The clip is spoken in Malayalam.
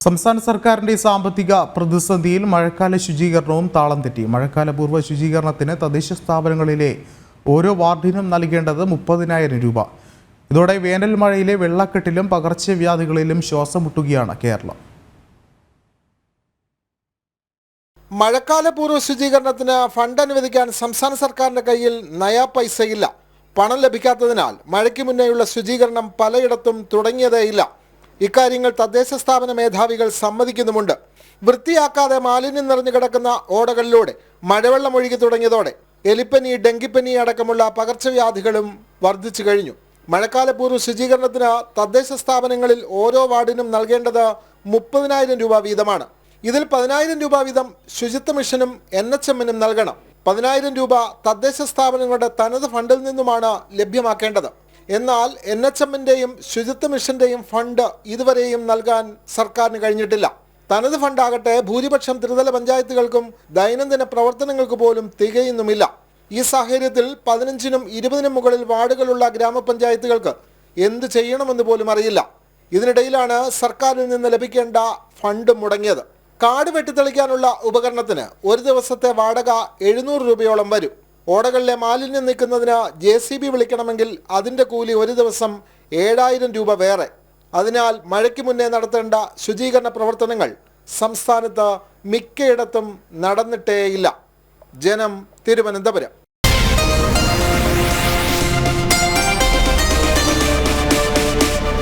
സംസ്ഥാന സർക്കാരിന്റെ സാമ്പത്തിക പ്രതിസന്ധിയിൽ മഴക്കാല ശുചീകരണവും താളം തെറ്റി. മഴക്കാലപൂർവ്വ ശുചീകരണത്തിന് തദ്ദേശ സ്ഥാപനങ്ങളിലെ ഓരോ വാർഡിനും നൽകേണ്ടത് 30,000 രൂപ. ഇതോടെ വേനൽ മഴയിലെ വെള്ളക്കെട്ടിലും പകർച്ചവ്യാധികളിലും ശ്വാസം മുട്ടുകയാണ് കേരളം. മഴക്കാലപൂർവ്വ ശുചീകരണത്തിന് ഫണ്ട് അനുവദിക്കാൻ സംസ്ഥാന സർക്കാരിന്റെ കയ്യിൽ നയാ പൈസയില്ല. പണം ലഭിക്കാത്തതിനാൽ മഴയ്ക്ക് മുന്നേയുള്ള ശുചീകരണം പലയിടത്തും തുടങ്ങിയതേയില്ല. ഇക്കാര്യങ്ങൾ തദ്ദേശ സ്ഥാപന മേധാവികൾ സമ്മതിക്കുന്നുമുണ്ട്. വൃത്തിയാക്കാതെ മാലിന്യം നിറഞ്ഞു കിടക്കുന്ന ഓടകളിലൂടെ മഴവെള്ളം ഒഴുകി തുടങ്ങിയതോടെ എലിപ്പനി, ഡെങ്കിപ്പനി അടക്കമുള്ള പകർച്ചവ്യാധികളും വർദ്ധിച്ചു കഴിഞ്ഞു. മഴക്കാലപൂർവ്വ ശുചീകരണത്തിന് തദ്ദേശ സ്ഥാപനങ്ങളിൽ ഓരോ വാർഡിനും നൽകേണ്ടത് 30,000 രൂപ വീതമാണ്. ഇതിൽ 10,000 രൂപ വീതം ശുചിത്വ മിഷനും NHMനും നൽകണം. 10,000 രൂപ തദ്ദേശ സ്ഥാപനങ്ങളുടെ തനത് ഫണ്ടിൽ നിന്നുമാണ് ലഭ്യമാക്കേണ്ടത്. എന്നാൽ NHMന്റെയും ശുചിത്വ മിഷന്റെയും ഫണ്ട് ഇതുവരെയും നൽകാൻ സർക്കാരിന് കഴിഞ്ഞിട്ടില്ല. തനത് ഫണ്ടാകട്ടെ ഭൂരിപക്ഷം ത്രിതല പഞ്ചായത്തുകൾക്കും ദൈനംദിന പ്രവർത്തനങ്ങൾക്ക് പോലും തികയുന്നുമില്ല. ഈ സാഹചര്യത്തിൽ 15നും 20നും മുകളിൽ വാർഡുകളുള്ള ഗ്രാമപഞ്ചായത്തുകൾക്ക് എന്ത് ചെയ്യണമെന്ന് പോലും അറിയില്ല. ഇതിനിടയിലാണ് സർക്കാരിൽ നിന്ന് ലഭിക്കേണ്ട ഫണ്ട് മുടങ്ങിയത്. കാട് വെട്ടിത്തെളിക്കാനുള്ള ഉപകരണത്തിന് ഒരു ദിവസത്തെ വാടക 700 രൂപയോളം വരും. ഓടകളിലെ മാലിന്യം നീക്കുന്നതിന് JCB വിളിക്കണമെങ്കിൽ അതിൻ്റെ കൂലി ഒരു ദിവസം 7,000 രൂപ വേറെ. അതിനാൽ മഴയ്ക്ക് മുന്നേ നടത്തേണ്ട ശുചീകരണ പ്രവർത്തനങ്ങൾ സംസ്ഥാനത്ത് മിക്കയിടത്തും നടന്നിട്ടേയില്ല. ജനം, തിരുവനന്തപുരം.